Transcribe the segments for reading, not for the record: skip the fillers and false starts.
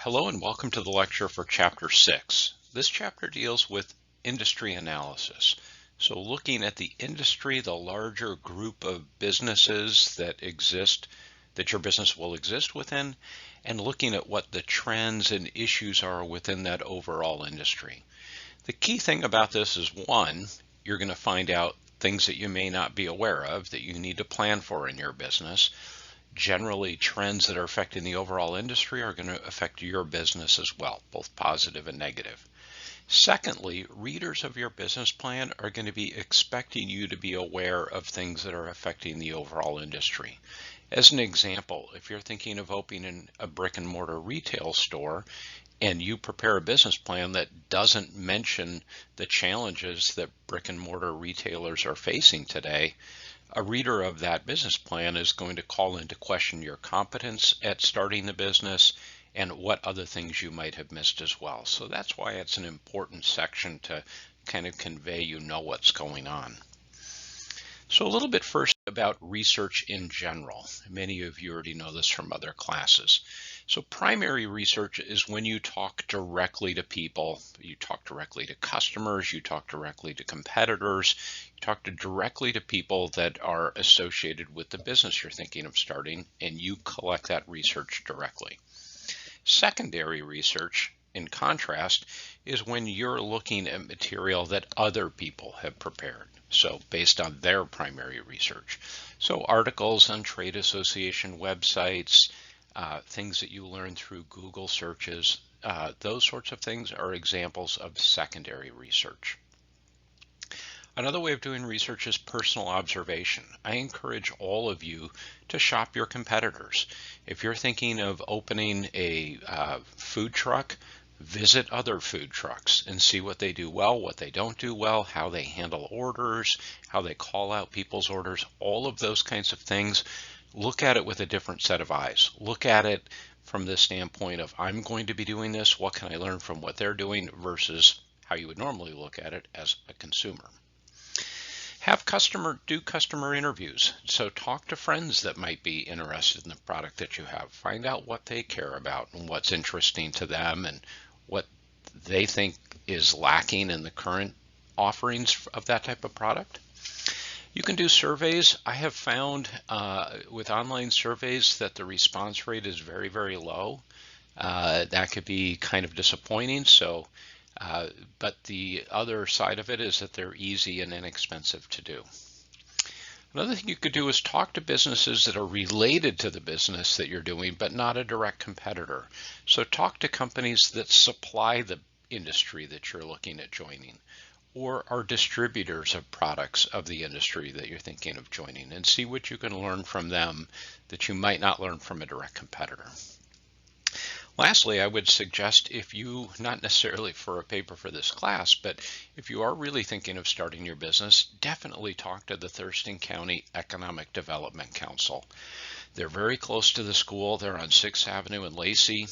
Hello and welcome to the lecture for Chapter 6. This chapter deals with industry analysis. So looking at the industry, the larger group of businesses that exist, that your business will exist within, and looking at what the trends and issues are within that overall industry. The key thing about this is, one, you're going to find out things that you may not be aware of that you need to plan for in your business. Generally, trends that are affecting the overall industry are going to affect your business as well, both positive and negative. Secondly, readers of your business plan are going to be expecting you to be aware of things that are affecting the overall industry. As an example, if you're thinking of opening a brick and mortar retail store and you prepare a business plan that doesn't mention the challenges that brick and mortar retailers are facing today, a reader of that business plan is going to call into question your competence at starting the business and what other things you might have missed as well. So that's why it's an important section to kind of convey you know what's going on. So a little bit first about research in general. Many of you already know this from other classes. So primary research is when you talk directly to people, you talk directly to customers, you talk directly to competitors, you talk directly to people that are associated with the business you're thinking of starting, and you collect that research directly. Secondary research, in contrast, is when you're looking at material that other people have prepared. So based on their primary research. So articles on trade association websites, things that you learn through Google searches, those sorts of things are examples of secondary research. Another way of doing research is personal observation. I encourage all of you to shop your competitors. If you're thinking of opening a food truck, visit other food trucks and see what they do well, what they don't do well, how they handle orders, how they call out people's orders, all of those kinds of things. Look at it with a different set of eyes. Look at it from the standpoint of, I'm going to be doing this, what can I learn from what they're doing, versus how you would normally look at it as a consumer. Do customer interviews. So talk to friends that might be interested in the product that you have. Find out what they care about and what's interesting to them and what they think is lacking in the current offerings of that type of product. You can do surveys. I have found with online surveys that the response rate is very, very low. That could be kind of disappointing. But the other side of it is that they're easy and inexpensive to do. Another thing you could do is talk to businesses that are related to the business that you're doing, but not a direct competitor. So talk to companies that supply the industry that you're looking at joining, or are distributors of products of the industry that you're thinking of joining, and see what you can learn from them that you might not learn from a direct competitor. Lastly, I would suggest, if you, not necessarily for a paper for this class, but if you are really thinking of starting your business, definitely talk to the Thurston County Economic Development Council. They're very close to the school. They're on 6th Avenue in Lacey.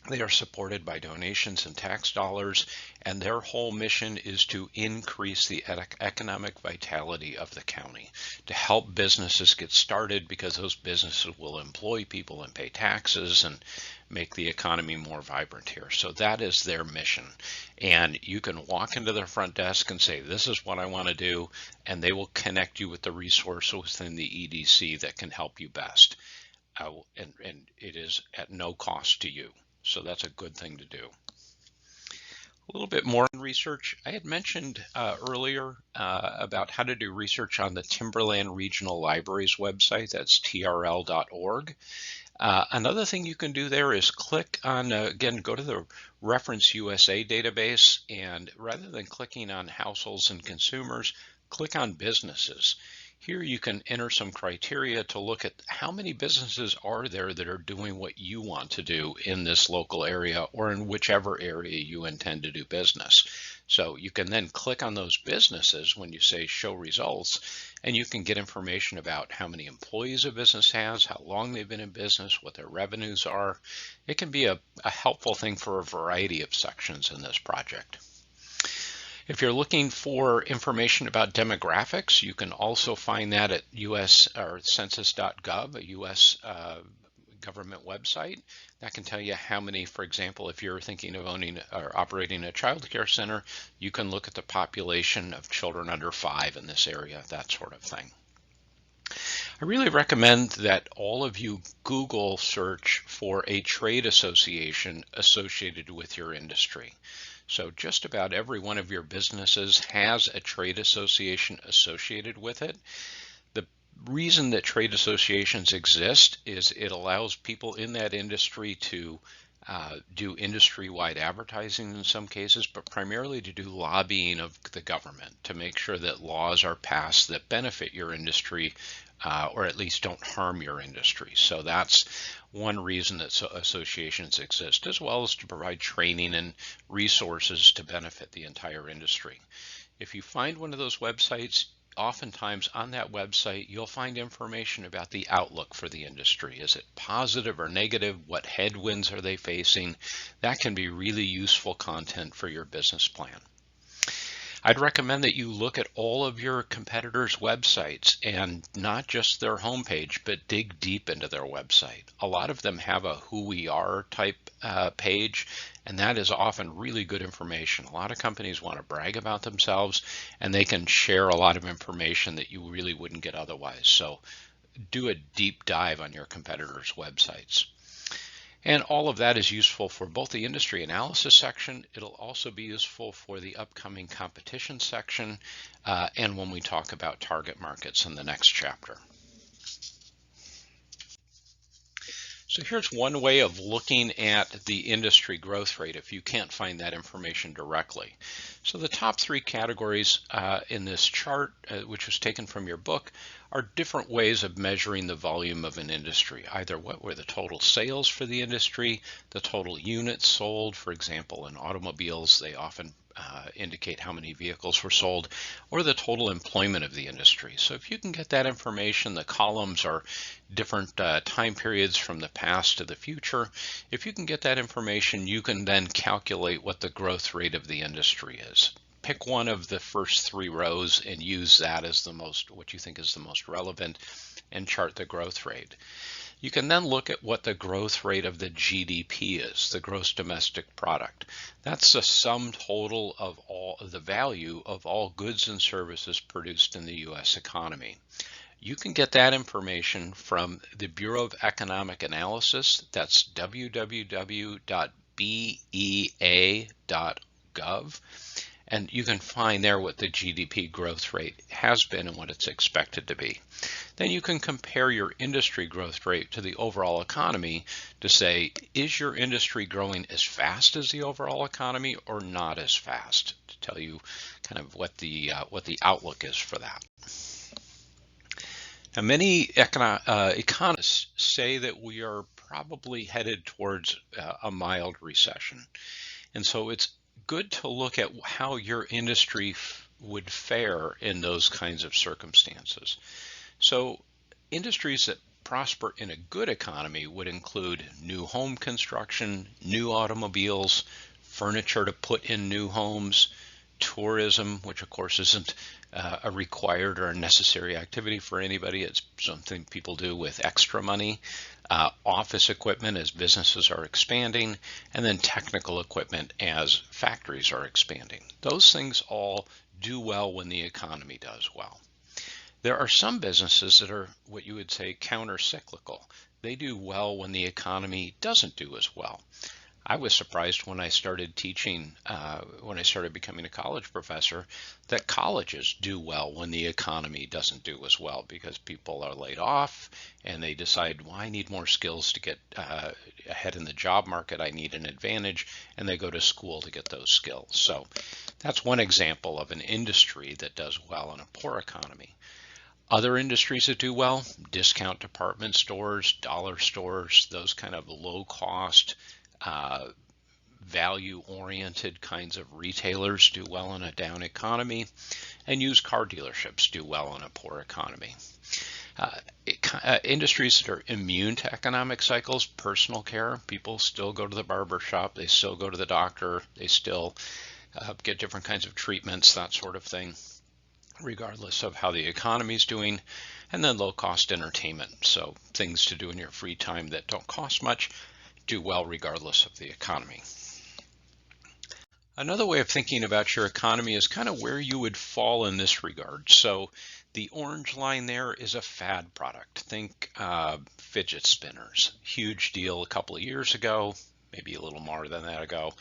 They are supported by donations and tax dollars, and their whole mission is to increase the economic vitality of the county, to help businesses get started, because those businesses will employ people and pay taxes and make the economy more vibrant here. So that is their mission. And you can walk into their front desk and say, this is what I want to do, and they will connect you with the resources within the EDC that can help you best. And it is at no cost to you. So that's a good thing to do. A little bit more on research. I had mentioned earlier about how to do research on the Timberland Regional Library's website. That's trl.org. Another thing you can do there is click on, again, go to the Reference USA database, and rather than clicking on households and consumers, click on businesses. Here you can enter some criteria to look at how many businesses are there that are doing what you want to do in this local area or in whichever area you intend to do business. So you can then click on those businesses when you say show results, and you can get information about how many employees a business has, how long they've been in business, what their revenues are. It can be a helpful thing for a variety of sections in this project. If you're looking for information about demographics, you can also find that at US or census.gov, a US government website. That can tell you how many, for example, if you're thinking of owning or operating a child care center, you can look at the population of children under 5 in this area, that sort of thing. I really recommend that all of you Google search for a trade association associated with your industry. So just about every one of your businesses has a trade association associated with it. The reason that trade associations exist is it allows people in that industry to do industry-wide advertising in some cases, but primarily to do lobbying of the government to make sure that laws are passed that benefit your industry or at least don't harm your industry. So that's one reason that associations exist, as well as to provide training and resources to benefit the entire industry. If you find one of those websites, oftentimes on that website, you'll find information about the outlook for the industry. Is it positive or negative? What headwinds are they facing? That can be really useful content for your business plan. I'd recommend that you look at all of your competitors' websites and not just their homepage, but dig deep into their website. A lot of them have a who we are type page, and that is often really good information. A lot of companies want to brag about themselves, and they can share a lot of information that you really wouldn't get otherwise. So do a deep dive on your competitors' websites. And all of that is useful for both the industry analysis section. It'll also be useful for the upcoming competition section and when we talk about target markets in the next chapter. So here's one way of looking at the industry growth rate if you can't find that information directly. So the top 3 categories in this chart, which was taken from your book, are different ways of measuring the volume of an industry. Either what were the total sales for the industry, the total units sold. For example, in automobiles, they often indicate how many vehicles were sold, or the total employment of the industry. So if you can get that information, the columns are different time periods from the past to the future. If you can get that information, you can then calculate what the growth rate of the industry is. Pick one of the first 3 rows and use that as the most, what you think is the most relevant, and chart the growth rate. You can then look at what the growth rate of the GDP is, the gross domestic product. That's the sum total of all of the value of all goods and services produced in the U.S. economy. You can get that information from the Bureau of Economic Analysis. That's www.bea.gov. And you can find there what the GDP growth rate has been and what it's expected to be. Then you can compare your industry growth rate to the overall economy to say, is your industry growing as fast as the overall economy or not as fast? To tell you kind of what the outlook is for that. Now, many economists say that we are probably headed towards a mild recession. And so it's good to look at how your industry would fare in those kinds of circumstances. So industries that prosper in a good economy would include new home construction, new automobiles, furniture to put in new homes, tourism, which of course isn't a required or a necessary activity for anybody. It's something people do with extra money. Office equipment as businesses are expanding, and then technical equipment as factories are expanding. Those things all do well when the economy does well. There are some businesses that are what you would say counter-cyclical. They do well when the economy doesn't do as well. I was surprised when I started teaching, when I started becoming a college professor, that colleges do well when the economy doesn't do as well, because people are laid off and they decide, well, I need more skills to get ahead in the job market. I need an advantage, and they go to school to get those skills. So that's one example of an industry that does well in a poor economy. Other industries that do well, discount department stores, dollar stores, those kind of low cost, value-oriented kinds of retailers do well in a down economy, and used car dealerships do well in a poor economy. Industries that are immune to economic cycles, personal care, people still go to the barber shop, they still go to the doctor, they still get different kinds of treatments, that sort of thing. regardless of how the economy is doing, and then low cost entertainment. So things to do in your free time that don't cost much, do well regardless of the economy. Another way of thinking about your economy is kind of where you would fall in this regard. So the orange line there is a fad product. Think fidget spinners. Huge deal a couple of years ago, maybe a little more than that ago,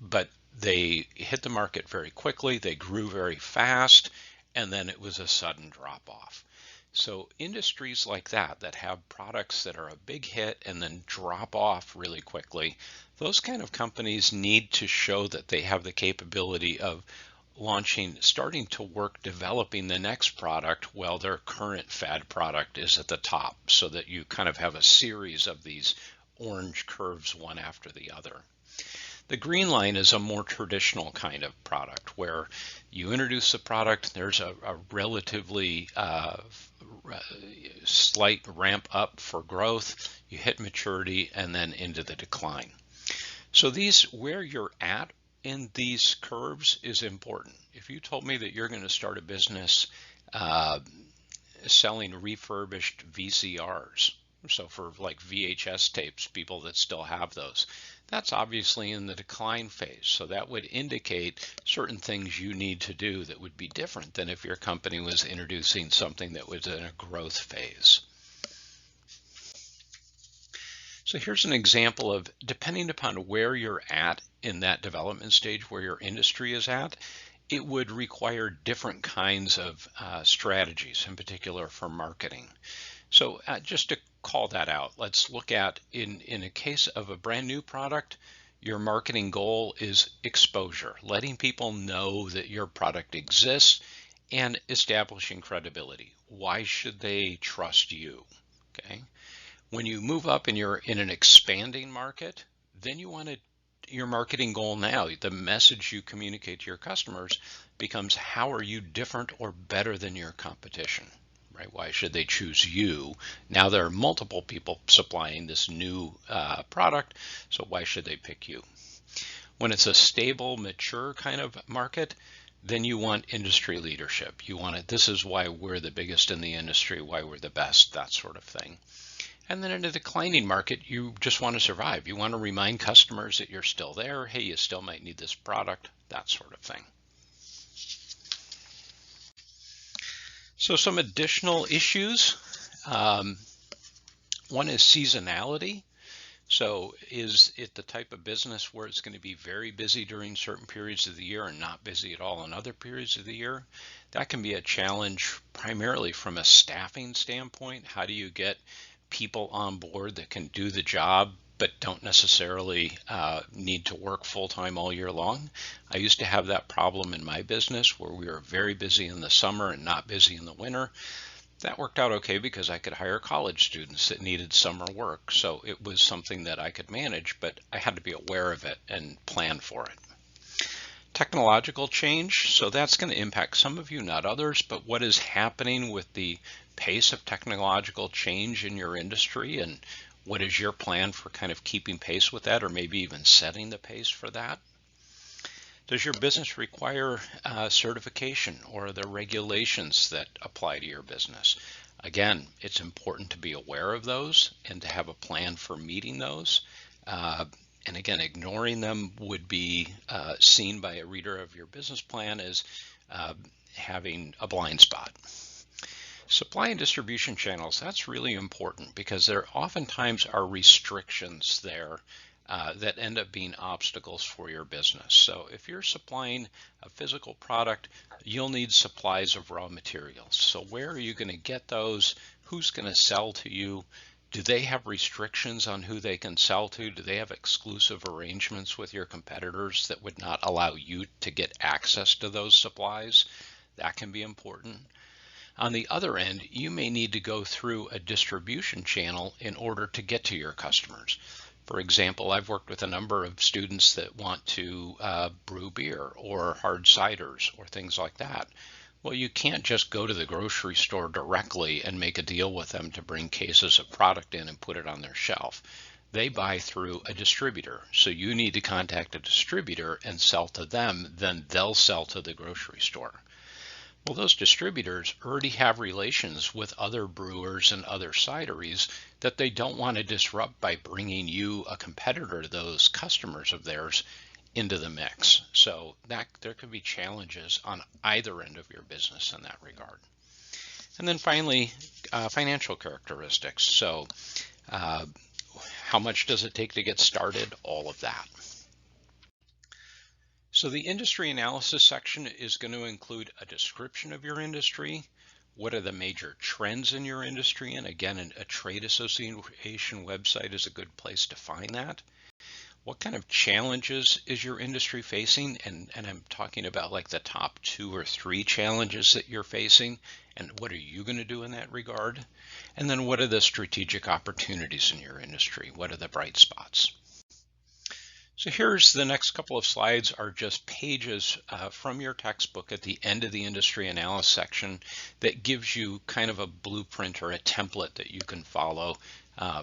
but they hit the market very quickly. They grew very fast, and then it was a sudden drop off. So industries like that have products that are a big hit and then drop off really quickly, those kind of companies need to show that they have the capability of starting to work developing the next product while their current fad product is at the top, so that you kind of have a series of these orange curves one after the other. The green line is a more traditional kind of product where you introduce the product, there's a relatively slight ramp up for growth, you hit maturity, and then into the decline. So where you're at in these curves is important. If you told me that you're going to start a business selling refurbished VCRs, so for like VHS tapes, people that still have those, that's obviously in the decline phase. So that would indicate certain things you need to do that would be different than if your company was introducing something that was in a growth phase. So here's an example of, depending upon where you're at in that development stage, where your industry is at, it would require different kinds of strategies, in particular for marketing. So just to call that out, let's look at, in a case of a brand new product, your marketing goal is exposure, letting people know that your product exists and establishing credibility. Why should they trust you? Okay. When you move up and you're in an expanding market, then you want your marketing goal now, the message you communicate to your customers becomes, how are you different or better than your competition? Right? Why should they choose you? Now there are multiple people supplying this new product, so why should they pick you? When it's a stable, mature kind of market, then you want industry leadership. You want it, this is why we're the biggest in the industry, why we're the best, that sort of thing. And then in a declining market, you just want to survive. You want to remind customers that you're still there. Hey, you still might need this product, that sort of thing. So some additional issues. One is seasonality. So is it the type of business where it's going to be very busy during certain periods of the year and not busy at all in other periods of the year? That can be a challenge primarily from a staffing standpoint. How do you get people on board that can do the job but don't necessarily need to work full-time all year long? I used to have that problem in my business where we were very busy in the summer and not busy in the winter. That worked out okay because I could hire college students that needed summer work. So it was something that I could manage, but I had to be aware of it and plan for it. Technological change, so that's going to impact some of you, not others, but what is happening with the pace of technological change in your industry, and what is your plan for kind of keeping pace with that, or maybe even setting the pace for that? Does your business require certification, or are there regulations that apply to your business? Again, it's important to be aware of those and to have a plan for meeting those. And again, ignoring them would be seen by a reader of your business plan as having a blind spot. Supply and distribution channels, that's really important because there oftentimes are restrictions there that end up being obstacles for your business. So if you're supplying a physical product, you'll need supplies of raw materials. So where are you going to get those? Who's going to sell to you? Do they have restrictions on who they can sell to? Do they have exclusive arrangements with your competitors that would not allow you to get access to those supplies? That can be important. On the other end, you may need to go through a distribution channel in order to get to your customers. For example, I've worked with a number of students that want to brew beer or hard ciders or things like that. Well, you can't just go to the grocery store directly and make a deal with them to bring cases of product in and put it on their shelf. They buy through a distributor. So you need to contact a distributor and sell to them, then they'll sell to the grocery store. Well, those distributors already have relations with other brewers and other cideries that they don't want to disrupt by bringing you, a competitor to those customers of theirs, into the mix. So that there could be challenges on either end of your business in that regard. And then finally, financial characteristics. So how much does it take to get started? All of that. So the industry analysis section is going to include a description of your industry. What are the major trends in your industry? And again, a trade association website is a good place to find that. What kind of challenges is your industry facing? And I'm talking about like the top 2 or 3 challenges that you're facing, and what are you going to do in that regard? And then what are the strategic opportunities in your industry? What are the bright spots? So here's the next couple of slides are just pages from your textbook at the end of the industry analysis section that gives you kind of a blueprint or a template that you can follow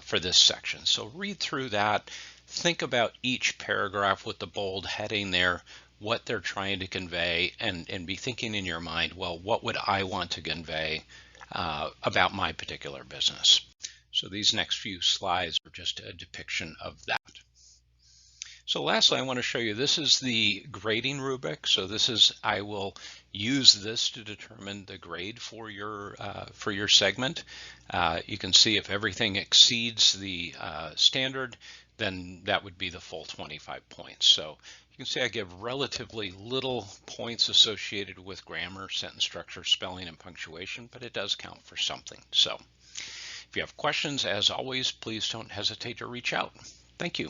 for this section. So read through that, think about each paragraph with the bold heading there, what they're trying to convey, and be thinking in your mind, well, what would I want to convey about my particular business? So these next few slides are just a depiction of that. So lastly, I want to show you, this is the grading rubric. So this is, I will use this to determine the grade for your segment. You can see if everything exceeds the standard, then that would be the full 25 points. So you can see I give relatively little points associated with grammar, sentence structure, spelling, and punctuation, but it does count for something. So if you have questions, as always, please don't hesitate to reach out. Thank you.